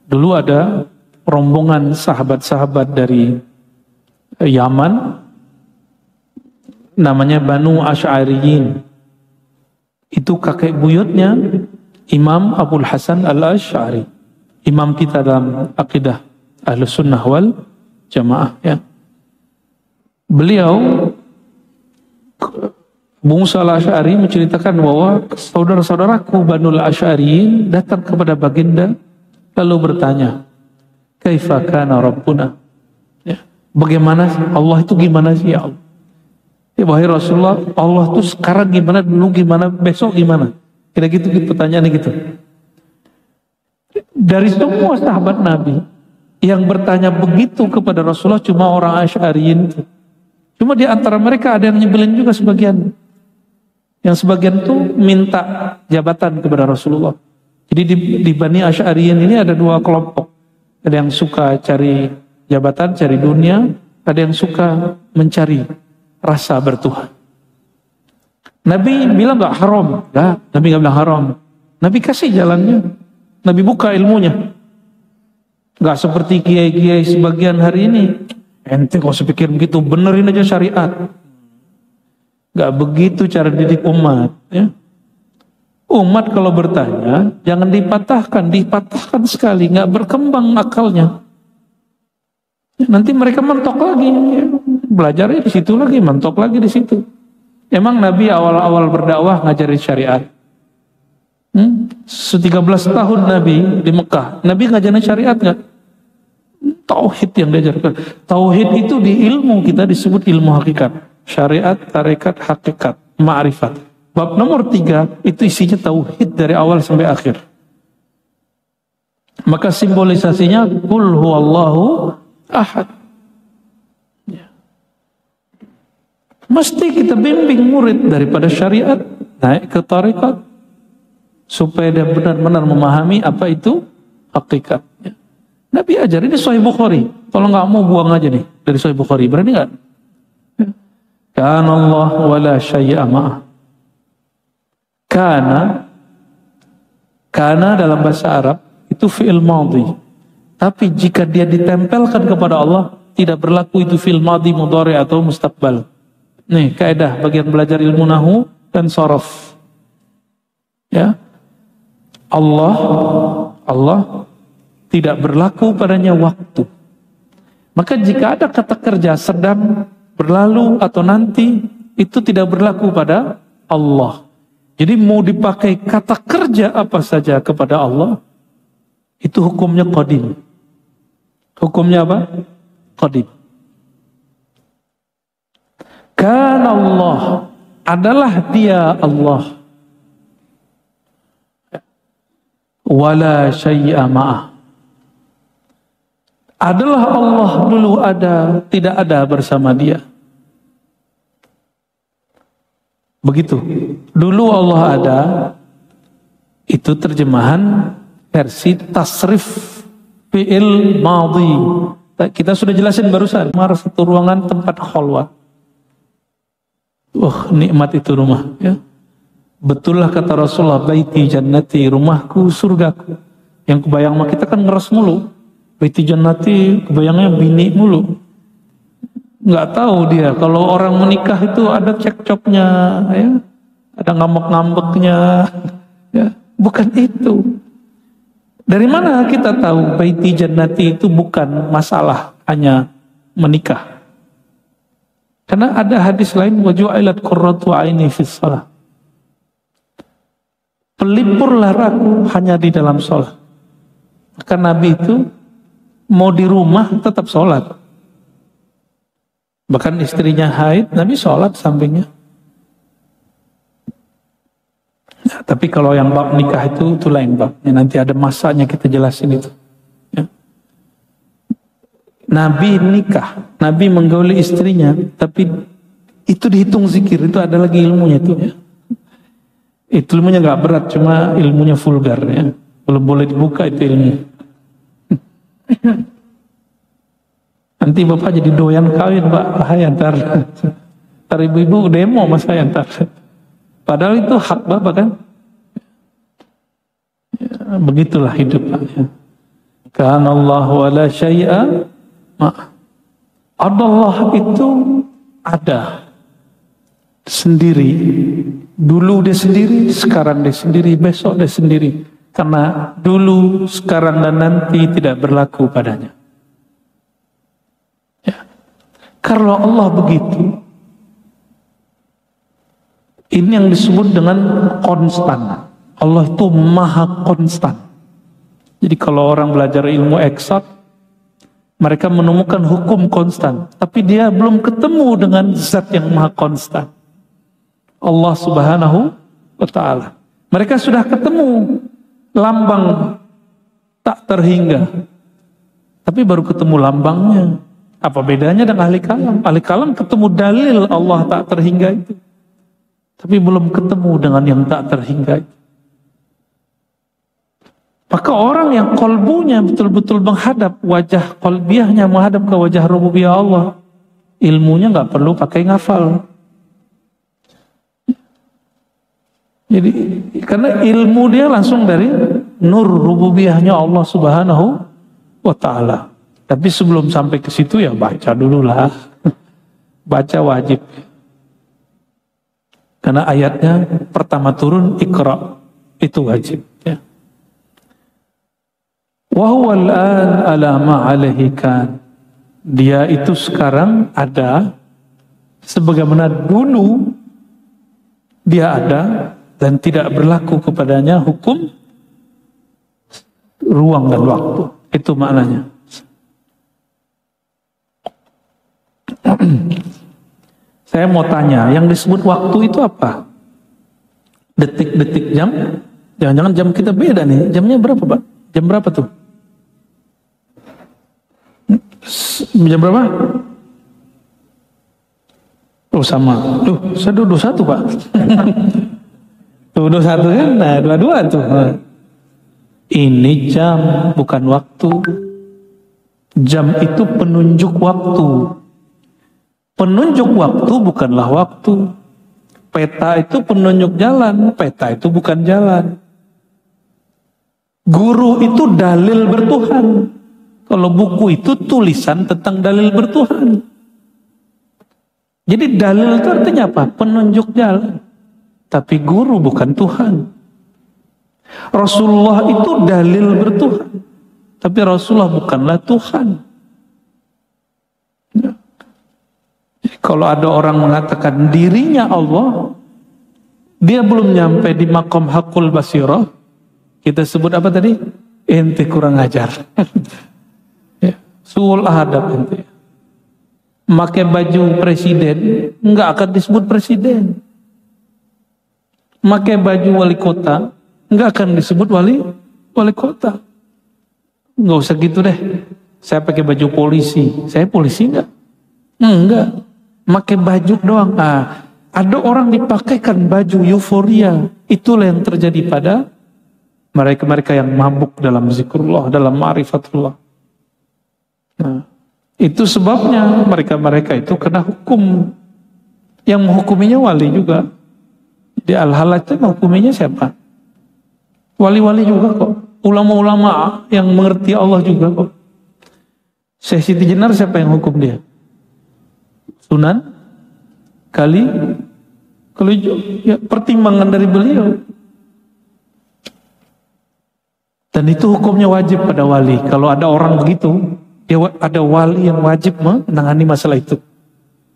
Dulu ada rombongan sahabat-sahabat dari Yaman, namanya Banu Asy'ariyin. Itu kakek buyutnya Imam Abul Hasan Al-Asy'ari, imam kita dalam akidah Ahlus Sunnah wal Jamaah, ya. Beliau, Abu Musa Al-Asy'ari, menceritakan bahwa saudara-saudaraku Banu Asy'ariyin datang kepada baginda lalu bertanya, kaifa kana rabbuna, ya, bagaimana Allah itu, gimana sih ya Allah? Ya wahai Rasulullah, Allah itu sekarang gimana, dulu gimana, besok gimana? Kira gitu pertanyaannya gitu. Dari semua sahabat Nabi yang bertanya begitu kepada Rasulullah cuma orang Asy'ariyin itu. Cuma di antara mereka ada yang nyebelin juga sebagian. Yang sebagian tuh minta jabatan kepada Rasulullah. Jadi di Bani Asy'ariyin ini ada dua kelompok. Ada yang suka cari jabatan, cari dunia. Ada yang suka mencari rasa bertuhan. Nabi bilang gak haram. Gak, Nabi gak bilang haram. Nabi kasih jalannya. Nabi buka ilmunya. Gak seperti kiai-kiai sebagian hari ini. Ente kok sepikir begitu, benerin aja syariat. Gak begitu cara didik umat, ya. Umat kalau bertanya jangan dipatahkan sekali, gak berkembang akalnya. Nanti mereka mentok lagi, ya. Belajarnya di situ lagi, mentok lagi di situ. Emang Nabi awal-awal berdakwah ngajarin syariat. 13 tahun Nabi di Mekah, Nabi ngajarin syariat nggak? Tauhid yang diajarkan. Tauhid itu di ilmu kita disebut ilmu hakikat. Syariat, tarekat, hakikat, ma'rifat. Bab nomor 3 itu isinya tauhid dari awal sampai akhir. Maka simbolisasinya qul huwallahu ahad. Ya. Mesti kita bimbing murid daripada syariat naik ke tarekat supaya dia benar-benar memahami apa itu hakikat. Ya. Nabi ajar, ini Sahih Bukhari. Kalau nggak mau buang aja nih dari Sahih Bukhari, berani nggak? Ya. Kana Allah wala syai'a ma'ah. Kana dalam bahasa Arab itu fi'il madhi. Tapi jika dia ditempelkan kepada Allah, tidak berlaku itu fi'il madhi, mudhari atau mustaqbal. Nih kaidah bagian belajar ilmu nahwu dan sharaf. Ya. Allah tidak berlaku padanya waktu. Maka jika ada kata kerja sedang, berlalu atau nanti, itu tidak berlaku pada Allah. Jadi mau dipakai kata kerja apa saja kepada Allah, itu hukumnya qadim. Hukumnya apa? Qadim. Kana Allah, adalah dia Allah. Wala syai'a ma'ah. Adalah Allah dulu ada, tidak ada bersama dia. Begitu. Dulu Allah ada, itu terjemahan versi tasrif fi'il madhi. Kita sudah jelasin barusan, satu ruangan tempat khalwat. Nikmat itu rumah, ya. Betullah kata Rasulullah, baiti jannati, rumahku surgaku. Yang kebayang mah kita kan ngeres mulu. Baiti jannati kebayangnya bini mulu. Nggak tahu dia kalau orang menikah itu ada cekcoknya, ya. Ada ngambek-ngambeknya, ya. Bukan itu. Dari mana kita tahu baiti jannati itu bukan masalah hanya menikah? Karena ada hadis lain, waju'ilat qurratu aini fis shalah. Pelipurlah aku hanya di dalam sholat. Maka Nabi itu mau di rumah tetap sholat. Bahkan istrinya haid, Nabi sholat sampingnya. Nah, tapi kalau yang bab nikah itu lain babnya. Nanti ada masanya kita jelasin itu. Ya. Nabi nikah, Nabi menggauli istrinya, tapi itu dihitung zikir, itu ada lagi ilmunya itu. Ya. Itu ilmunya nggak berat, cuma ilmunya vulgar, ya. Belum boleh dibuka itu ilmu. Nanti bapak jadi doyan kawin, Pak. Bahaya ntar ibu-ibu demo mas saya ntar. Padahal itu hak bapak kan. Ya, begitulah hidup, Pak. Ya. Kana Allah wala syai'a Allah itu ada sendiri. Dulu dia sendiri, sekarang dia sendiri, besok dia sendiri. Karena dulu, sekarang dan nanti tidak berlaku padanya. Ya. Kalau Allah begitu, ini yang disebut dengan konstan. Allah itu maha konstan. Jadi kalau orang belajar ilmu eksak, mereka menemukan hukum konstan. Tapi dia belum ketemu dengan zat yang maha konstan. Allah Subhanahu wa ta'ala. Mereka sudah ketemu lambang tak terhingga. Tapi baru ketemu lambangnya. Apa bedanya dengan ahli kalam? Ahli kalam ketemu dalil Allah tak terhingga itu. Tapi belum ketemu dengan yang tak terhingga itu. Maka orang yang kolbunya betul-betul menghadap wajah kolbiahnya, menghadap ke wajah rububiyah Allah, ilmunya nggak perlu pakai ngafal. Jadi karena ilmu dia langsung dari nur rububiyahnya Allah Subhanahu wa ta'ala. Tapi sebelum sampai ke situ ya baca dulu lah. Baca wajib. Karena ayatnya pertama turun Iqra, itu wajib ya. Wa huwa al-an ala ma alaihi kan. Dia itu sekarang ada sebagaimana dulu dia ada dan tidak berlaku kepadanya hukum ruang dan waktu. Itu maknanya. Saya mau tanya, yang disebut waktu itu apa? Detik-detik jam? Jangan-jangan jam kita beda nih. Jamnya berapa, Pak? Jam berapa tuh? Jam berapa? Oh sama. Loh, saya 21, Pak. Tuh 21 kan? Nah, 22 tuh. Ini jam, bukan waktu. Jam itu penunjuk waktu. Penunjuk waktu bukanlah waktu. Peta itu penunjuk jalan. Peta itu bukan jalan. Guru itu dalil bertuhan. Kalau buku itu tulisan tentang dalil bertuhan. Jadi dalil itu artinya apa? Penunjuk jalan. Tapi guru bukan Tuhan. Rasulullah itu dalil bertuhan. Tapi Rasulullah bukanlah Tuhan. Ya. Kalau ada orang mengatakan dirinya Allah, dia belum nyampe di makom hakul basirah, kita sebut apa tadi? Ente kurang ajar. Ya. Suul adab ente. Pakai baju presiden, nggak akan disebut presiden. Pakai baju wali kota, nggak akan disebut wali kota. Nggak usah gitu deh. Saya pakai baju polisi, saya polisi nggak? Enggak. Pakai baju doang. Nah, ada orang dipakaikan baju euforia. Itulah yang terjadi pada mereka-mereka yang mabuk dalam zikrullah, dalam ma'rifatullah. Nah, itu sebabnya mereka-mereka itu kena hukum. Yang menghukuminya wali juga. Di Al-Halaj itu menghukuminya siapa? Wali-wali juga kok. Ulama-ulama yang mengerti Allah juga kok. Syekh Siti Jenar siapa yang hukum dia? Sunan Kali ya, pertimbangan dari beliau. Dan itu hukumnya wajib pada wali. Kalau ada orang begitu, dia ada wali yang wajib menangani masalah itu.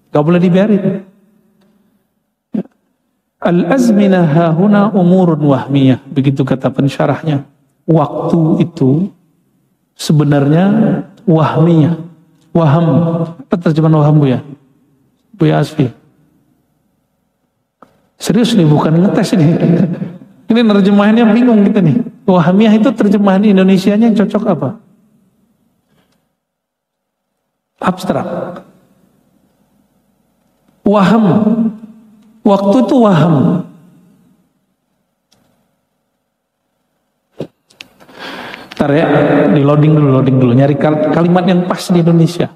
Gak boleh dibiarin. Al-azminah hahuna umurun wahmiyah. Begitu kata pensyarahnya. Waktu itu sebenarnya wahmiyah. Waham. Apa terjemahan waham Bu ya? Bu ya Asfi. Serius nih, bukan ngetes ini. Ini terjemahannya bingung kita nih. Wahmiyah itu terjemahan Indonesianya yang cocok apa? Abstrak. Waham. Waktu itu waham. Ntar ya, di loading dulu. Nyari kalimat yang pas di Indonesia.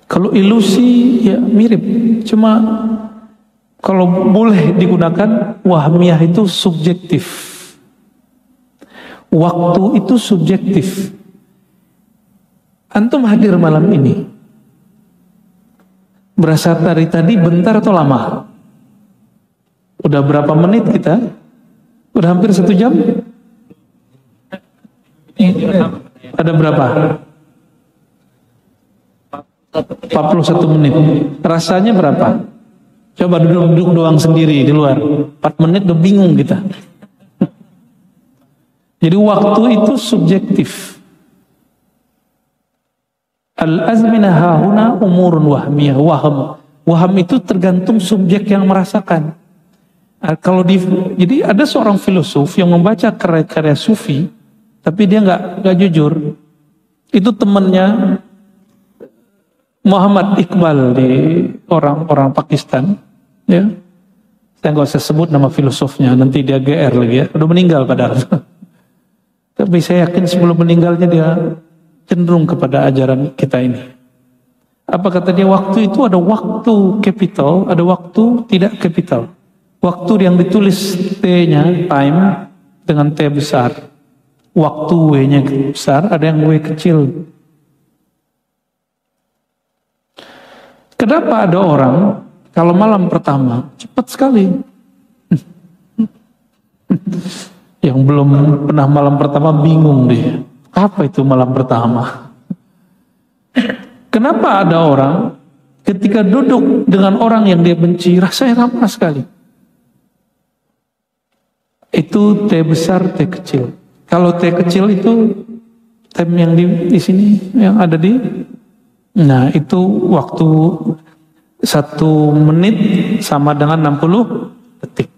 Kalau ilusi ya mirip. Cuma kalau boleh digunakan, wahmiyah itu subjektif. Waktu itu subjektif. Antum hadir malam ini, berasa dari tadi bentar atau lama? Udah berapa menit kita? Udah hampir 1 jam? Ada berapa? 41 menit. Rasanya berapa? Coba duduk-duduk doang sendiri di luar. 4 menit udah bingung kita. Jadi waktu itu subjektif. Al-azminah hahuna umurun wahmiyah. Waham itu tergantung subjek yang merasakan. Jadi ada seorang filosof yang membaca karya-karya sufi, tapi dia nggak jujur. Itu temannya Muhammad Iqbal di orang Pakistan. Ya, saya nggak usah sebut nama filosofnya, nanti dia GR lagi ya. Udah meninggal padahal. Tapi saya yakin sebelum meninggalnya dia cenderung kepada ajaran kita ini. Apa kata dia? Waktu itu ada waktu capital, ada waktu tidak capital. Waktu yang ditulis T-nya, time, dengan T besar. Waktu W-nya besar, ada yang W kecil. Kenapa ada orang, kalau malam pertama, cepat sekali. Yang belum pernah malam pertama bingung dia. Apa itu malam pertama? Kenapa ada orang, ketika duduk dengan orang yang dia benci, rasanya lama sekali. Itu T besar, T kecil. Kalau T kecil itu time yang di sini yang ada di, nah itu waktu 1 menit sama dengan 60 detik.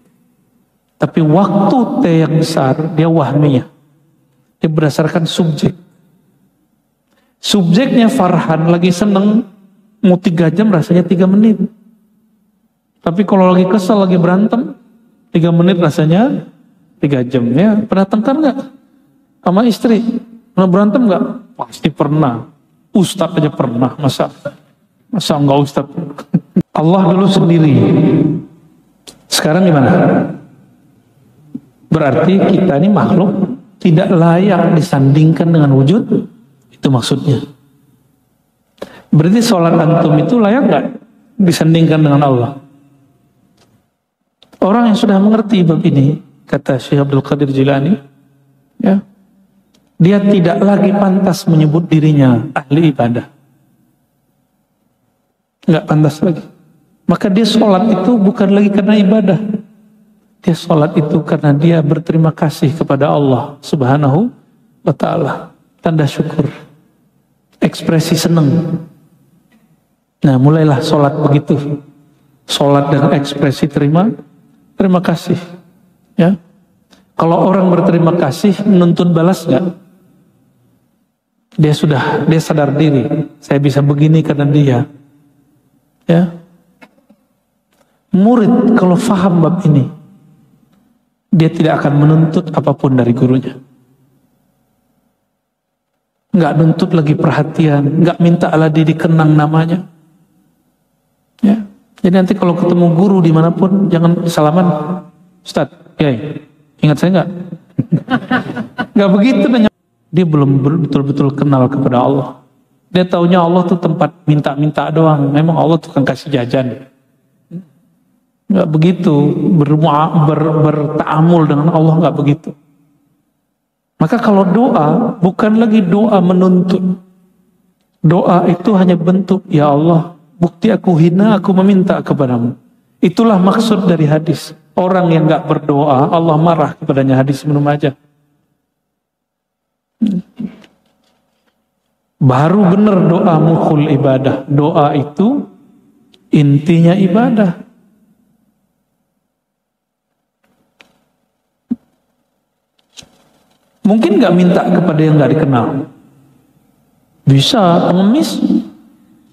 Tapi waktu T yang besar dia wahmiyah. Dia berdasarkan subjek. Subjeknya Farhan lagi seneng mau 3 jam rasanya 3 menit. Tapi kalau lagi kesel lagi berantem 3 menit rasanya 3 jam. Ya, pernah tengkar nggak sama istri? Pernah berantem nggak? Pasti pernah. Ustadz aja pernah. Masa enggak Ustadz? Allah dulu sendiri. Sekarang gimana? Berarti kita ini makhluk tidak layak disandingkan dengan wujud. Itu maksudnya. Berarti sholat antum itu layak nggak disandingkan dengan Allah? Orang yang sudah mengerti bab ini, kata Syekh Abdul Qadir Jilani, ya, dia tidak lagi pantas menyebut dirinya ahli ibadah. Nggak pantas lagi. Maka dia sholat itu bukan lagi karena ibadah. Dia sholat itu karena dia berterima kasih kepada Allah Subhanahu wa ta'ala. Tanda syukur. Ekspresi senang. Nah, mulailah sholat begitu. Sholat dengan ekspresi terima kasih. Ya. Kalau orang berterima kasih menuntut balas nggak? Dia sadar diri. Saya bisa begini karena dia. Ya. Murid kalau faham bab ini, dia tidak akan menuntut apapun dari gurunya. Nggak nuntut lagi perhatian, nggak minta aladi dikenang namanya. Ya. Jadi nanti kalau ketemu guru dimanapun jangan salaman, Ustaz, Yai, ingat saya nggak? Nggak begitu nanya. Dia belum betul-betul kenal kepada Allah. Dia taunya Allah tuh tempat minta-minta doang. Memang Allah tuh kan kasih jajan. Nggak begitu bertaamul dengan Allah, nggak begitu. Maka kalau doa bukan lagi doa menuntut. Doa itu hanya bentuk, ya Allah, bukti aku hina, aku meminta kepadamu. Itulah maksud dari hadis. Orang yang nggak berdoa, Allah marah kepadanya. Hadis Ibnu Majah. Baru benar doa mukhul ibadah. Doa itu intinya ibadah. Mungkin nggak minta kepada yang nggak dikenal. Bisa, pengemis.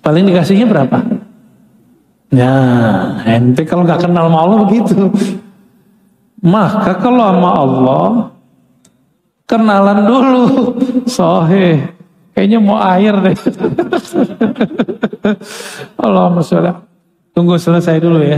Paling dikasihnya berapa? Ya, ente kalau nggak kenal sama Allah begitu. Maka kalau sama Allah, kenalan dulu. Sohe, kayaknya mau air deh. Allahumma sholli. Tunggu selesai dulu ya.